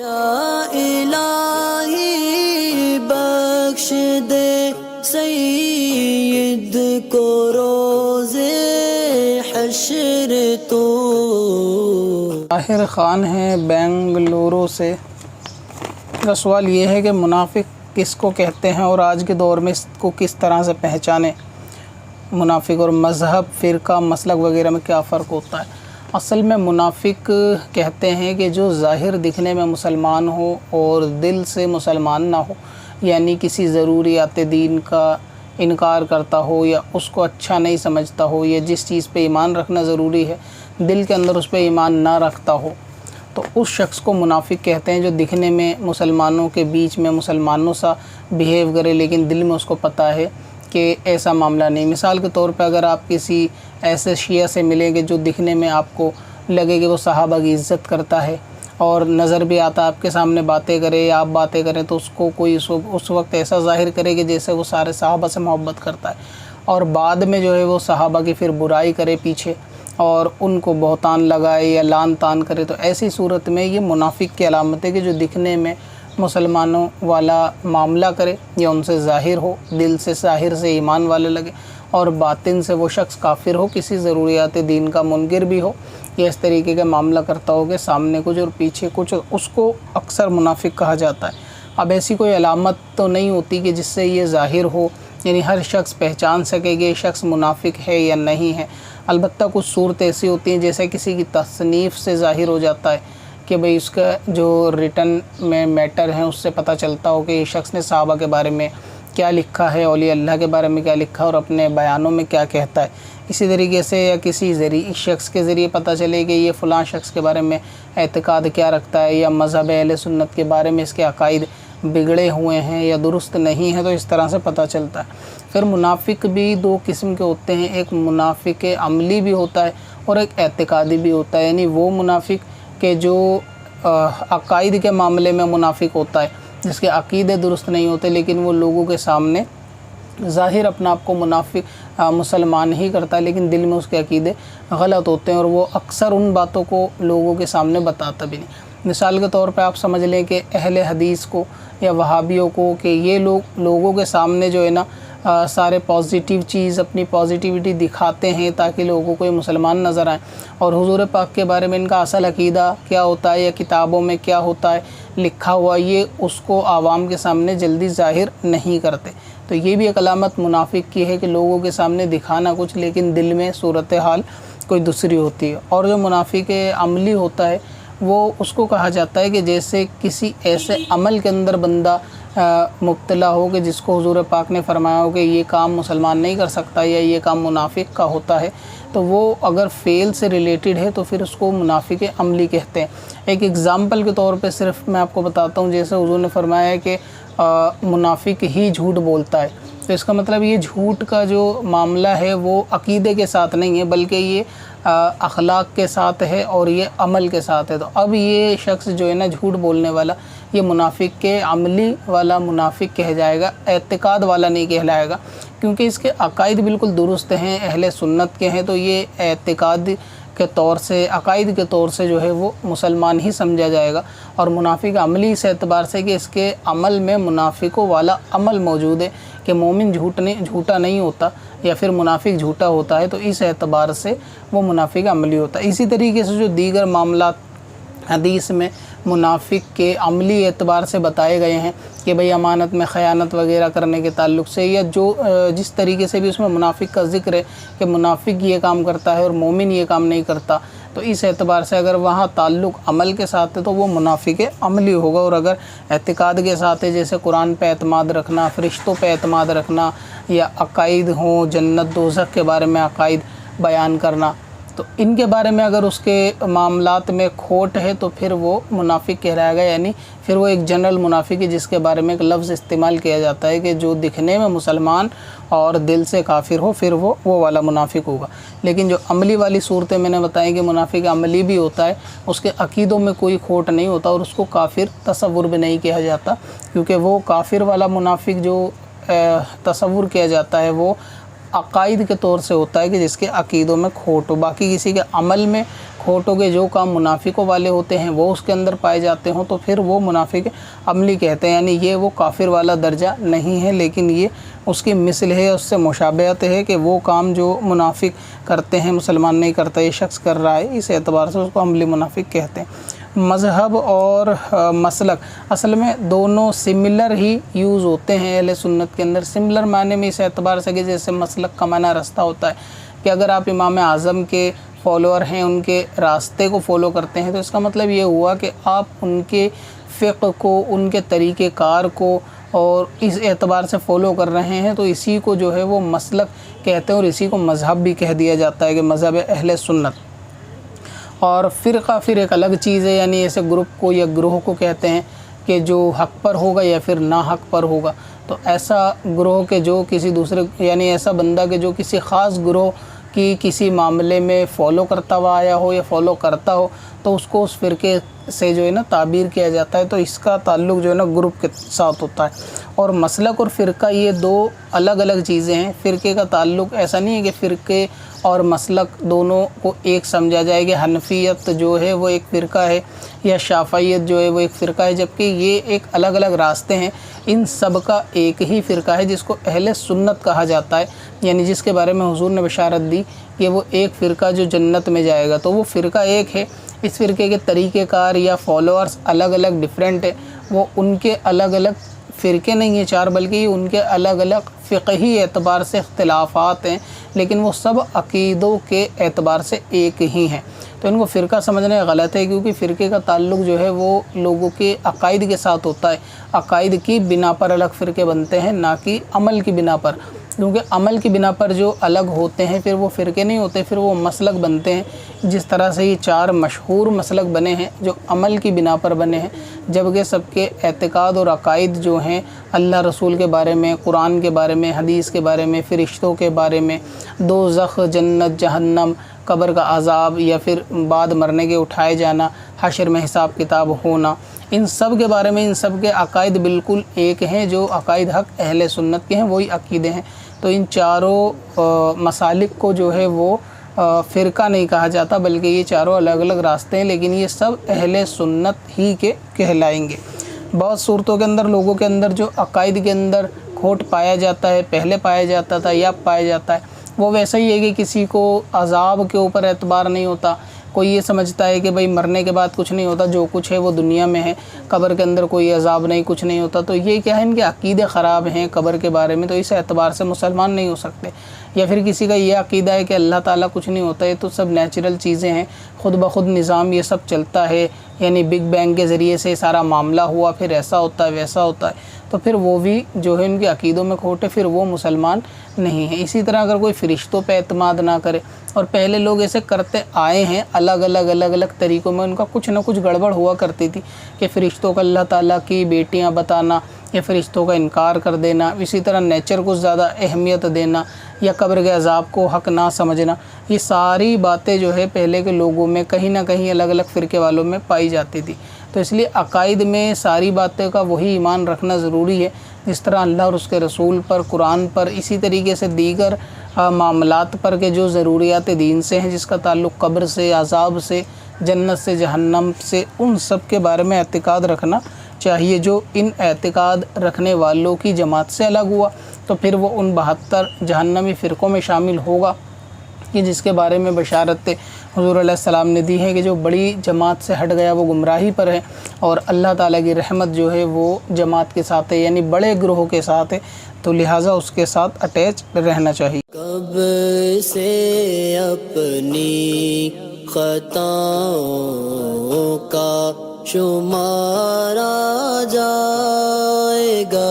یا الہی بخش دے سید کو روز حشر تو۔ طاہر خان ہیں بنگلورو سے۔ کا سوال یہ ہے کہ منافق کس کو کہتے ہیں اور آج کے دور میں اس کو کس طرح سے پہچانیں؟ منافق اور مذہب، فرقہ، مسلک وغیرہ میں کیا فرق ہوتا ہے؟ اصل میں منافق کہتے ہیں کہ جو ظاہر دکھنے میں مسلمان ہو اور دل سے مسلمان نہ ہو، یعنی کسی ضروریات دین کا انکار کرتا ہو یا اس کو اچھا نہیں سمجھتا ہو، یا جس چیز پہ ایمان رکھنا ضروری ہے دل کے اندر اس پہ ایمان نہ رکھتا ہو، تو اس شخص کو منافق کہتے ہیں۔ جو دکھنے میں مسلمانوں کے بیچ میں مسلمانوں سا بیہیو کرے لیکن دل میں اس کو پتہ ہے کہ ایسا معاملہ نہیں۔ مثال کے طور پہ اگر آپ کسی ایسے شیعہ سے ملیں گے جو دکھنے میں آپ کو لگے کہ وہ صحابہ کی عزت کرتا ہے اور نظر بھی آتا آپ کے سامنے باتیں کرے یا آپ باتیں کریں، تو اس کو کوئی اس وقت ایسا ظاہر کرے کہ جیسے وہ سارے صحابہ سے محبت کرتا ہے، اور بعد میں جو ہے وہ صحابہ کی پھر برائی کرے پیچھے اور ان کو بہتان لگائے یا لان تان کرے، تو ایسی صورت میں یہ منافق کی علامت ہے کہ جو دکھنے میں مسلمانوں والا معاملہ کرے یا ان سے ظاہر ہو، دل سے ظاہر سے ایمان والے لگے، اور باطن سے وہ شخص کافر ہو، کسی ضروریات دین کا منکر بھی ہو، یا اس طریقے کا معاملہ کرتا ہو کہ سامنے کچھ اور پیچھے کچھ، اس کو اکثر منافق کہا جاتا ہے۔ اب ایسی کوئی علامت تو نہیں ہوتی کہ جس سے یہ ظاہر ہو، یعنی ہر شخص پہچان سکے کہ یہ شخص منافق ہے یا نہیں ہے۔ البتہ کچھ صورت ایسی ہوتی ہیں جیسے کسی کی تصنیف سے ظاہر ہو جاتا ہے کہ بھئی اس کا جو ریٹن میں میٹر ہیں اس سے پتہ چلتا ہو کہ یہ شخص نے صحابہ کے بارے میں کیا لکھا ہے، اولیاء اللہ کے بارے میں کیا لکھا ہے اور اپنے بیانوں میں کیا کہتا ہے۔ اسی طریقے سے یا کسی شخص کے ذریعے پتہ چلے کہ یہ فلاں شخص کے بارے میں اعتقاد کیا رکھتا ہے، یا مذہب اہل سنت کے بارے میں اس کے عقائد بگڑے ہوئے ہیں یا درست نہیں ہیں، تو اس طرح سے پتہ چلتا ہے۔ پھر منافق بھی دو قسم کے ہوتے ہیں، ایک منافق عملی بھی ہوتا ہے اور ایک اعتقادی بھی ہوتا ہے، یعنی وہ منافق کہ جو عقائد کے معاملے میں منافق ہوتا ہے، جس کے عقیدے درست نہیں ہوتے لیکن وہ لوگوں کے سامنے ظاہر اپنا آپ کو منافق مسلمان ہی کرتا ہے، لیکن دل میں اس کے عقیدے غلط ہوتے ہیں اور وہ اکثر ان باتوں کو لوگوں کے سامنے بتاتا بھی نہیں۔ مثال کے طور پہ آپ سمجھ لیں کہ اہل حدیث کو یا وہابیوں کو کہ یہ لوگ لوگوں کے سامنے جو ہے نا سارے پازیٹیو چیز، اپنی پازیٹیوٹی دکھاتے ہیں تاکہ لوگوں کو یہ مسلمان نظر آئیں، اور حضور پاک کے بارے میں ان کا اصل عقیدہ کیا ہوتا ہے یا کتابوں میں کیا ہوتا ہے لکھا ہوا، یہ اس کو عوام کے سامنے جلدی ظاہر نہیں کرتے۔ تو یہ بھی ایک علامت منافق کی ہے کہ لوگوں کے سامنے دکھانا کچھ لیکن دل میں صورتحال کوئی دوسری ہوتی ہے۔ اور جو منافق عملی ہوتا ہے وہ اس کو کہا جاتا ہے کہ جیسے کسی ایسے عمل کے اندر بندہ مبتلا ہو کہ جس کو حضور پاک نے فرمایا ہو کہ یہ کام مسلمان نہیں کر سکتا یا یہ کام منافق کا ہوتا ہے، تو وہ اگر فعل سے ریلیٹڈ ہے تو پھر اس کو منافق عملی کہتے ہیں۔ ایک ایگزامپل کے طور پہ صرف میں آپ کو بتاتا ہوں، جیسے حضور نے فرمایا ہے کہ منافق ہی جھوٹ بولتا ہے، تو اس کا مطلب یہ جھوٹ کا جو معاملہ ہے وہ عقیدے کے ساتھ نہیں ہے بلکہ یہ اخلاق کے ساتھ ہے اور یہ عمل کے ساتھ ہے۔ تو اب یہ شخص جو ہے نا جھوٹ بولنے والا، یہ منافق کے عملی والا منافق کہہ جائے گا، اعتقاد والا نہیں کہلائے گا، کیونکہ اس کے عقائد بالکل درست ہیں، اہل سنت کے ہیں، تو یہ اعتقاد کے طور سے، عقائد کے طور سے جو ہے وہ مسلمان ہی سمجھا جائے گا۔ اور منافق عملی اس اعتبار سے کہ اس کے عمل میں منافقوں والا عمل موجود ہے کہ مومن جھوٹا نہیں ہوتا یا پھر منافق جھوٹا ہوتا ہے، تو اس اعتبار سے وہ منافق عملی ہوتا ہے۔ اسی طریقے سے جو دیگر معاملات حدیث میں منافق کے عملی اعتبار سے بتائے گئے ہیں کہ بھئی امانت میں خیانت وغیرہ کرنے کے تعلق سے، یا جو جس طریقے سے بھی اس میں منافق کا ذکر ہے کہ منافق یہ کام کرتا ہے اور مومن یہ کام نہیں کرتا، تو اس اعتبار سے اگر وہاں تعلق عمل کے ساتھ ہے تو وہ منافق عملی ہوگا، اور اگر اعتقاد کے ساتھ ہے جیسے قرآن پہ اعتماد رکھنا، فرشتوں پہ اعتماد رکھنا، یا عقائد ہوں جنت دوزخ کے بارے میں عقائد بیان کرنا، تو ان کے بارے میں اگر اس کے معاملات میں کھوٹ ہے تو پھر وہ منافق کہلایا گا، یعنی پھر وہ ایک جنرل منافق ہے جس کے بارے میں ایک لفظ استعمال کیا جاتا ہے کہ جو دکھنے میں مسلمان اور دل سے کافر ہو، پھر وہ والا منافق ہوگا۔ لیکن جو عملی والی صورتیں میں نے بتائی کہ منافق عملی بھی ہوتا ہے، اس کے عقیدوں میں کوئی کھوٹ نہیں ہوتا اور اس کو کافر تصور بھی نہیں کیا جاتا، کیونکہ وہ کافر والا منافق جو تصور کیا جاتا ہے وہ عقائد کے طور سے ہوتا ہے کہ جس کے عقیدوں میں کھوٹ ہو، باقی کسی کے عمل میں کھوٹ ہو کے جو کام منافقوں والے ہوتے ہیں وہ اس کے اندر پائے جاتے ہوں تو پھر وہ منافق عملی کہتے ہیں، یعنی یہ وہ کافر والا درجہ نہیں ہے، لیکن یہ اس کی مثل ہے، اس سے مشابہت ہے کہ وہ کام جو منافق کرتے ہیں مسلمان نہیں کرتا، یہ شخص کر رہا ہے، اس اعتبار سے اس کو عملی منافق کہتے ہیں۔ مذہب اور مسلک اصل میں دونوں سملر ہی یوز ہوتے ہیں اہل سنت کے اندر، سملر معنی میں اس اعتبار سے کہ جیسے مسلک کا معنی راستہ ہوتا ہے کہ اگر آپ امام اعظم کے فالوور ہیں، ان کے راستے کو فالو کرتے ہیں تو اس کا مطلب یہ ہوا کہ آپ ان کے فقہ کو، ان کے طریقہ کار کو اور اس اعتبار سے فالو کر رہے ہیں، تو اسی کو جو ہے وہ مسلک کہتے ہیں اور اسی کو مذہب بھی کہہ دیا جاتا ہے کہ مذہب اہل سنت۔ اور فرقہ پھر ایک الگ چیز ہے، یعنی ایسے گروپ کو یا گروہ کو کہتے ہیں کہ جو حق پر ہوگا یا پھر نا حق پر ہوگا، تو ایسا گروہ کے جو کسی دوسرے، یعنی ایسا بندہ کہ جو کسی خاص گروہ کی کسی معاملے میں فالو کرتا ہوا آیا ہو یا فالو کرتا ہو تو اس کو اس فرقے سے جو ہے نا تعبیر کیا جاتا ہے، تو اس کا تعلق جو ہے نا گروپ کے ساتھ ہوتا ہے۔ اور مسلک اور فرقہ یہ دو الگ الگ چیزیں ہیں۔ فرقے کا تعلق ایسا نہیں ہے کہ فرقے اور مسلک دونوں کو ایک سمجھا جائے کہ حنفیت جو ہے وہ ایک فرقہ ہے یا شافعیت جو ہے وہ ایک فرقہ ہے، جبکہ یہ ایک الگ الگ راستے ہیں۔ ان سب کا ایک ہی فرقہ ہے جس کو اہل سنت کہا جاتا ہے، یعنی جس کے بارے میں حضور نے بشارت دی کہ وہ ایک فرقہ جو جنت میں جائے گا، تو وہ فرقہ ایک ہے۔ اس فرقے کے طریقہ کار یا فالوورز الگ الگ ڈیفرنٹ ہے، وہ ان کے الگ الگ فرقے نہیں ہیں چار، بلکہ یہ ان کے الگ الگ فقہی اعتبار سے اختلافات ہیں، لیکن وہ سب عقیدوں کے اعتبار سے ایک ہی ہیں۔ تو ان کو فرقہ سمجھنا غلط ہے، کیونکہ فرقے کا تعلق جو ہے وہ لوگوں کے عقائد کے ساتھ ہوتا ہے۔ عقائد کی بنا پر الگ فرقے بنتے ہیں، نہ کہ عمل کی بنا پر، کیونکہ عمل کی بنا پر جو الگ ہوتے ہیں پھر وہ فرقے نہیں ہوتے، پھر وہ مسلک بنتے ہیں۔ جس طرح سے یہ چار مشہور مسلک بنے ہیں جو عمل کی بنا پر بنے ہیں، جبکہ سب کے اعتقاد اور عقائد جو ہیں اللہ رسول کے بارے میں، قرآن کے بارے میں، حدیث کے بارے میں، فرشتوں کے بارے میں، دوزخ، جنت، جہنم، قبر کا عذاب یا پھر بعد مرنے کے اٹھائے جانا، حشر میں حساب کتاب ہونا، ان سب کے بارے میں ان سب کے عقائد بالکل ایک ہیں۔ جو عقائد حق اہل سنت کے ہیں وہی عقیدے ہیں۔ تو ان چاروں مسالک کو جو ہے وہ فرقہ نہیں کہا جاتا، بلکہ یہ چاروں الگ الگ راستے ہیں، لیکن یہ سب اہل سنت ہی کے کہلائیں گے۔ بہت صورتوں کے اندر لوگوں کے اندر جو عقائد کے اندر کھوٹ پایا جاتا ہے، پہلے پایا جاتا تھا یا پایا جاتا ہے، وہ ویسا ہی ہے کہ کسی کو عذاب کے اوپر اعتبار نہیں ہوتا، کوئی یہ سمجھتا ہے کہ بھئی مرنے کے بعد کچھ نہیں ہوتا، جو کچھ ہے وہ دنیا میں ہے، قبر کے اندر کوئی عذاب نہیں، کچھ نہیں ہوتا، تو یہ کیا ہے، ان کے عقیدے خراب ہیں قبر کے بارے میں، تو اس اعتبار سے مسلمان نہیں ہو سکتے۔ یا پھر کسی کا یہ عقیدہ ہے کہ اللہ تعالیٰ کچھ نہیں ہوتا ہے، تو سب نیچرل چیزیں ہیں، خود بخود نظام یہ سب چلتا ہے، یعنی بگ بینگ کے ذریعے سے سارا معاملہ ہوا، پھر ایسا ہوتا ہے ویسا ہوتا ہے، تو پھر وہ بھی جو ہے ان کے عقیدوں میں کھوٹ ہے، پھر وہ مسلمان نہیں ہے۔ اسی طرح اگر کوئی فرشتوں پہ اعتماد نہ کرے، اور پہلے لوگ ایسے کرتے آئے ہیں الگ الگ طریقوں میں، ان کا کچھ نہ کچھ گڑبڑ ہوا کرتی تھی کہ فرشتوں کا اللہ تعالیٰ کی بیٹیاں بتانا یا فرشتوں کا انکار کر دینا، اسی طرح نیچر کو زیادہ اہمیت دینا یا قبر کے عذاب کو حق نہ سمجھنا، یہ ساری باتیں جو ہے پہلے کے لوگوں میں کہیں نہ کہیں الگ الگ فرقے والوں میں پائی جاتی تھی۔ تو اس لیے عقائد میں ساری باتیں کا وہی ایمان رکھنا ضروری ہے، جس طرح اللہ اور اس کے رسول پر، قرآن پر، اسی طریقے سے دیگر معاملات پر کہ جو ضروریات دین سے ہیں، جس کا تعلق قبر سے، عذاب سے، جنت سے، جہنم سے، ان سب کے بارے میں اعتقاد رکھنا چاہیے۔ جو ان اعتقاد رکھنے والوں کی جماعت سے الگ ہوا تو پھر وہ ان 72 جہنمی فرقوں میں شامل ہوگا کہ جس کے بارے میں بشارت حضور علیہ السلام نے دی ہے کہ جو بڑی جماعت سے ہٹ گیا وہ گمراہی پر ہے، اور اللہ تعالیٰ کی رحمت جو ہے وہ جماعت کے ساتھ ہے، یعنی بڑے گروہ کے ساتھ ہے، تو لہٰذا اس کے ساتھ اٹیچ رہنا چاہیے۔ کب سے اپنی خطاؤں کا شمارا جائے گا،